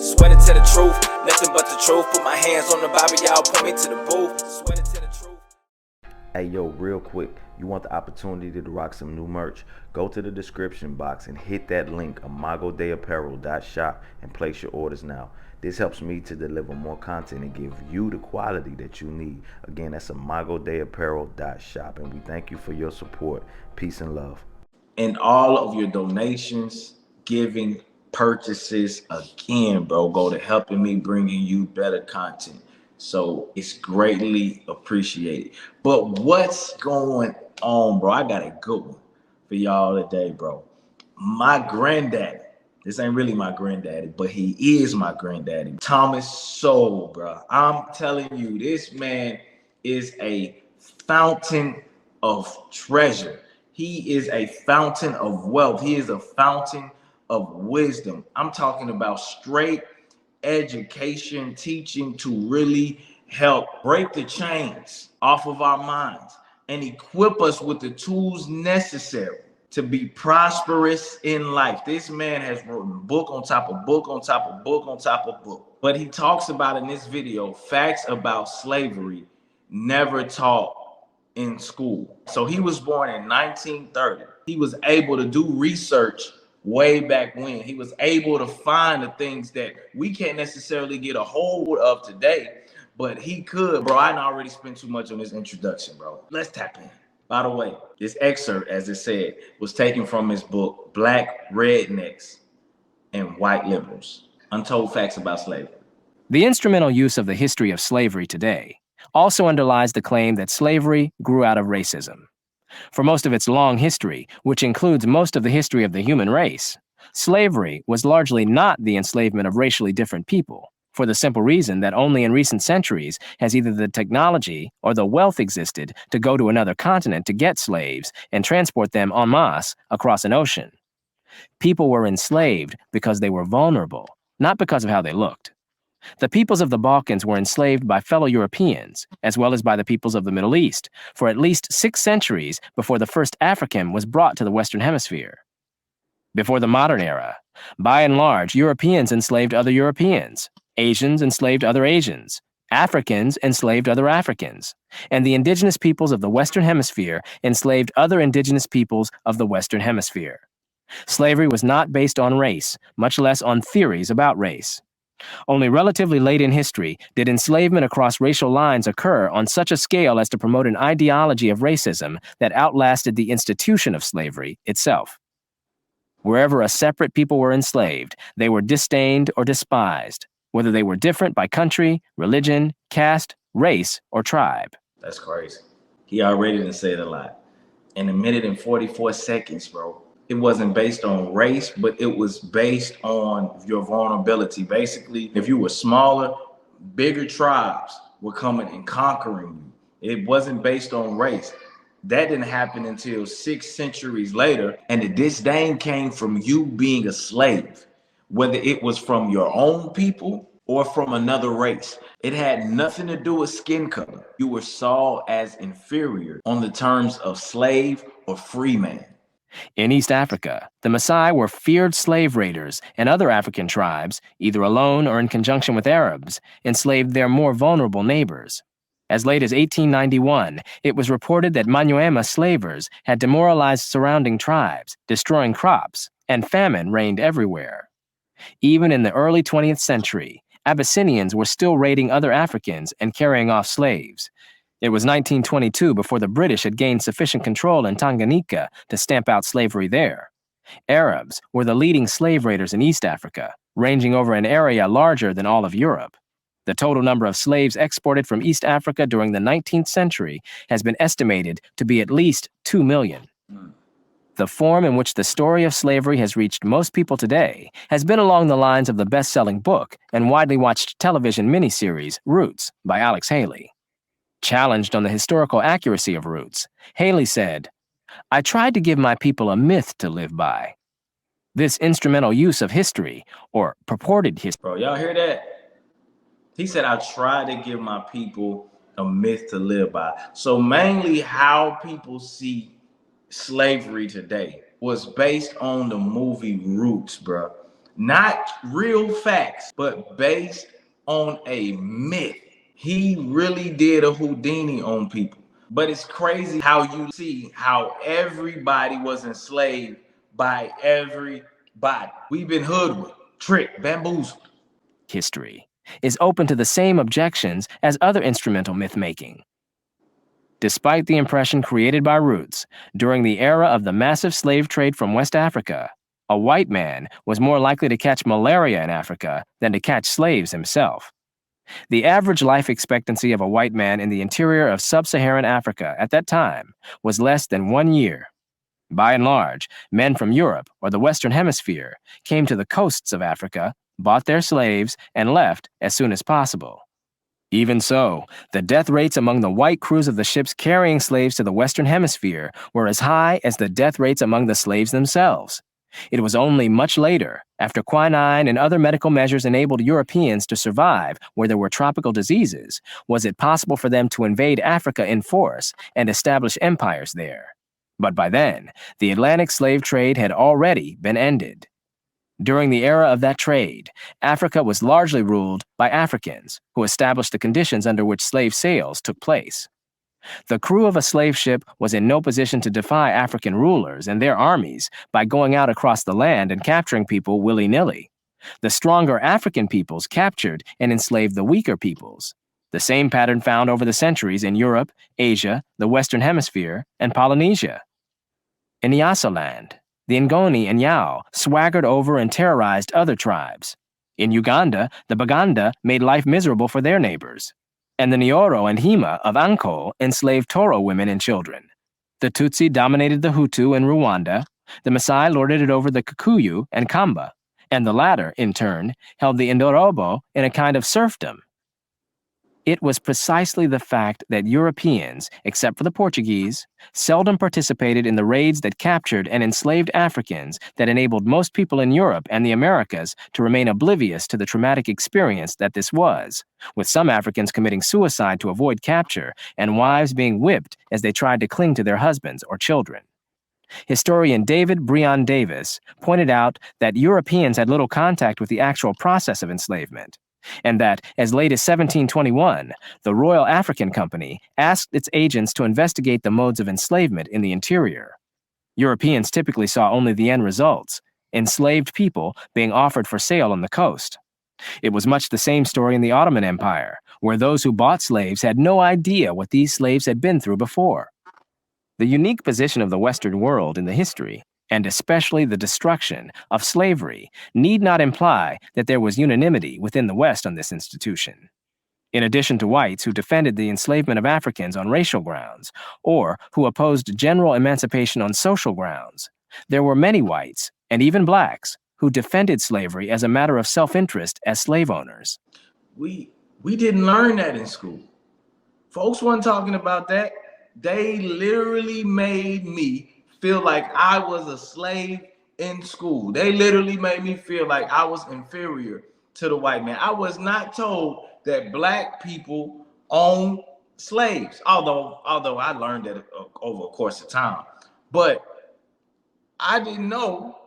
Sweated to the truth, nothing but the truth. Put my hands on the Bible, y'all point me to the booth. Sweated to the truth. Hey yo, real quick, you want the opportunity to rock some new merch? Go to the description box and hit that link, imagodayapparel.shop, and place your orders now. This helps me to deliver more content and give you the quality that you need. Again, that's imagodayapparel.shop, and we thank you for your support. Peace and love. And all of your donations, giving, purchases, again, bro, go to helping me bringing you better content. So it's greatly appreciated. But what's going on, bro? I got a good one for y'all today, bro. My granddaddy, this ain't really my granddaddy, but he is my granddaddy, Thomas Sowell, bro. I'm telling you, this man is a fountain of treasure. He is a fountain of wealth. He is a fountain of wisdom. I'm talking about straight education, teaching to really help break the chains off of our minds and equip us with the tools necessary to be prosperous in life. This man has written book on top of book on top of book on top of book. But he talks about in this video facts about slavery never taught in school. So he was born in 1930. He was able to do research way back when. He was able to find the things that we can't necessarily get a hold of today, but he could. Bro, I already spent too much on this introduction, bro. Let's tap in. By the way, this excerpt, as it said, was taken from his book, Black Rednecks and White Liberals, Untold Facts About Slavery. The instrumental use of the history of slavery today also underlies the claim that slavery grew out of racism. For most of its long history, which includes most of the history of the human race, slavery was largely not the enslavement of racially different people, for the simple reason that only in recent centuries has either the technology or the wealth existed to go to another continent to get slaves and transport them en masse across an ocean. People were enslaved because they were vulnerable, not because of how they looked. The peoples of the Balkans were enslaved by fellow Europeans, as well as by the peoples of the Middle East, for at least 6 centuries before the first African was brought to the Western Hemisphere. Before the modern era, by and large, Europeans enslaved other Europeans, Asians enslaved other Asians, Africans enslaved other Africans, and the indigenous peoples of the Western Hemisphere enslaved other indigenous peoples of the Western Hemisphere. Slavery was not based on race, much less on theories about race. Only relatively late in history did enslavement across racial lines occur on such a scale as to promote an ideology of racism that outlasted the institution of slavery itself. Wherever a separate people were enslaved, they were disdained or despised, whether they were different by country, religion, caste, race, or tribe. That's crazy. He already done said a lot. In 1 minute and 44 seconds, bro. It wasn't based on race, but it was based on your vulnerability. Basically, if you were smaller, bigger tribes were coming and conquering you. It wasn't based on race. That didn't happen until 6 centuries later, and the disdain came from you being a slave, whether it was from your own people or from another race. It had nothing to do with skin color. You were saw as inferior on the terms of slave or free man. In East Africa, the Maasai were feared slave raiders, and other African tribes, either alone or in conjunction with Arabs, enslaved their more vulnerable neighbors. As late as 1891, it was reported that Manyuema slavers had demoralized surrounding tribes, destroying crops, and famine reigned everywhere. Even in the early 20th century, Abyssinians were still raiding other Africans and carrying off slaves. It was 1922 before the British had gained sufficient control in Tanganyika to stamp out slavery there. Arabs were the leading slave raiders in East Africa, ranging over an area larger than all of Europe. The total number of slaves exported from East Africa during the 19th century has been estimated to be at least 2 million. The form in which the story of slavery has reached most people today has been along the lines of the best-selling book and widely watched television miniseries Roots by Alex Haley. Challenged on the historical accuracy of Roots, Haley said, "I tried to give my people a myth to live by." This instrumental use of history, or purported history. Bro, y'all hear that? He said, I tried to give my people a myth to live by. So mainly how people see slavery today was based on the movie Roots, bro. not real facts, but based on a myth. He really did a Houdini on people. But it's crazy how you see how everybody was enslaved by everybody. We've been hoodwinked, tricked, bamboozled. History is open to the same objections as other instrumental myth-making. Despite the impression created by Roots, during the era of the massive slave trade from West Africa, a white man was more likely to catch malaria in Africa than to catch slaves himself. The average life expectancy of a white man in the interior of sub-Saharan Africa at that time was less than 1 year. By and large, men from Europe or the Western Hemisphere came to the coasts of Africa, bought their slaves, and left as soon as possible. Even so, the death rates among the white crews of the ships carrying slaves to the Western Hemisphere were as high as the death rates among the slaves themselves. It was only much later, after quinine and other medical measures enabled Europeans to survive where there were tropical diseases, was it possible for them to invade Africa in force and establish empires there. But by then, the Atlantic slave trade had already been ended. During the era of that trade, Africa was largely ruled by Africans, who established the conditions under which slave sales took place. The crew of a slave ship was in no position to defy African rulers and their armies by going out across the land and capturing people willy-nilly. The stronger African peoples captured and enslaved the weaker peoples, the same pattern found over the centuries in Europe, Asia, the Western Hemisphere, and Polynesia. In Nyasaland, the Ngoni and Yao swaggered over and terrorized other tribes. In Uganda, the Baganda made life miserable for their neighbors. And the Nyoro and Hima of Ankole enslaved Toro women and children. The Tutsi dominated the Hutu in Rwanda, the Maasai lorded it over the Kikuyu and Kamba, and the latter, in turn, held the Indorobo in a kind of serfdom. It was precisely the fact that Europeans, except for the Portuguese, seldom participated in the raids that captured and enslaved Africans that enabled most people in Europe and the Americas to remain oblivious to the traumatic experience that this was, with some Africans committing suicide to avoid capture and wives being whipped as they tried to cling to their husbands or children. Historian David Breon Davis pointed out that Europeans had little contact with the actual process of enslavement, and that, as late as 1721, the Royal African Company asked its agents to investigate the modes of enslavement in the interior. Europeans typically saw only the end results, enslaved people being offered for sale on the coast. It was much the same story in the Ottoman Empire, where those who bought slaves had no idea what these slaves had been through before. The unique position of the Western world in the history, and especially the destruction of slavery, need not imply that there was unanimity within the West on this institution. In addition to whites who defended the enslavement of Africans on racial grounds, or who opposed general emancipation on social grounds, there were many whites, and even blacks, who defended slavery as a matter of self-interest as slave owners. We didn't learn that in school. Folks weren't talking about that. They literally made me feel like I was a slave in school. They literally made me feel like I was inferior to the white man. I was not told that black people own slaves, although I learned that over a course of time. But I didn't know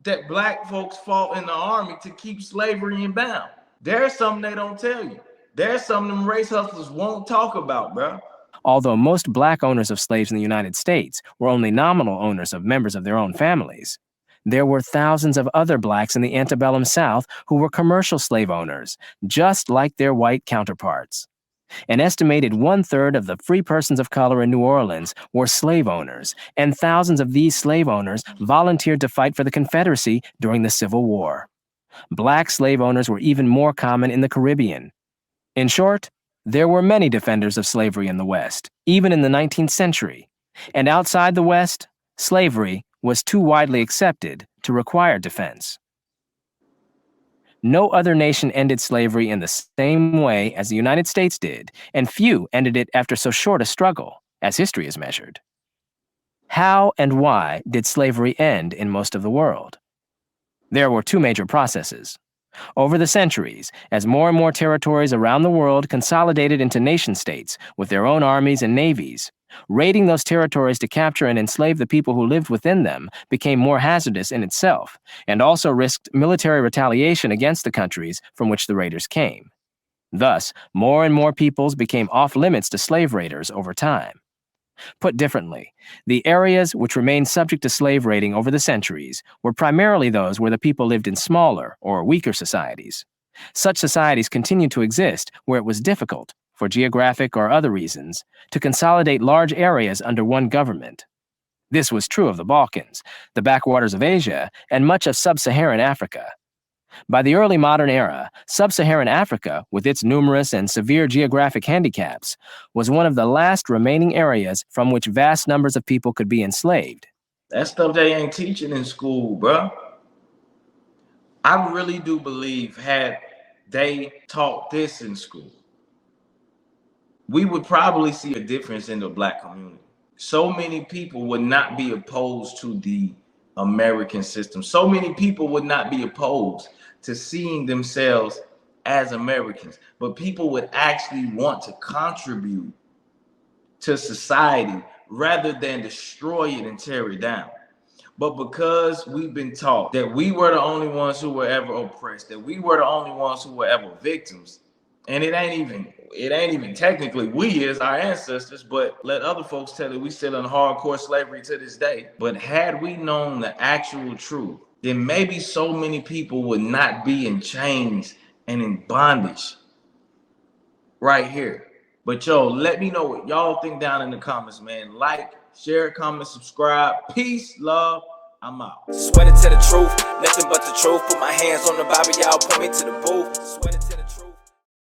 that black folks fought in the army to keep slavery in bound. There's something they don't tell you. There's something them race hustlers won't talk about, bro. Although most black owners of slaves in the United States were only nominal owners of members of their own families, there were thousands of other blacks in the antebellum South who were commercial slave owners, just like their white counterparts. An estimated 1/3 of the free persons of color in New Orleans were slave owners, and thousands of these slave owners volunteered to fight for the Confederacy during the Civil War. Black slave owners were even more common in the Caribbean. In short, there were many defenders of slavery in the West, even in the 19th century. And outside the West, slavery was too widely accepted to require defense. No other nation ended slavery in the same way as the United States did, and few ended it after so short a struggle, as history is measured. How and why did slavery end in most of the world? There were two major processes. Over the centuries, as more and more territories around the world consolidated into nation-states with their own armies and navies, Raiding those territories to capture and enslave the people who lived within them became more hazardous in itself, and also risked military retaliation against the countries from which the raiders came. Thus, more and more peoples became off-limits to slave raiders over time. Put differently, the areas which remained subject to slave raiding over the centuries were primarily those where the people lived in smaller or weaker societies. Such societies continued to exist where it was difficult, for geographic or other reasons, to consolidate large areas under one government. This was true of the Balkans, the backwaters of Asia, and much of sub-Saharan Africa. By the early modern era, sub-Saharan Africa, with its numerous and severe geographic handicaps, was one of the last remaining areas from which vast numbers of people could be enslaved. That stuff they ain't teaching in school, bro. I really do believe had they taught this in school, we would probably see a difference in the Black community. So many people would not be opposed to the American system. So many people would not be opposed to seeing themselves as Americans, but people would actually want to contribute to society rather than destroy it and tear it down. But because we've been taught that we were the only ones who were ever oppressed, that we were the only ones who were ever victims, and it ain't even technically we as our ancestors, but let other folks tell you we still in hardcore slavery to this day. But had we known the actual truth, then maybe so many people would not be in chains and in bondage right here. But yo, let me know what y'all think down in the comments, man. Like, share, comment, subscribe. Peace, love. I'm out. Swear to tell the truth, nothing but the truth. Put my hands on the Bible, y'all point me to the booth. Swear to tell the truth.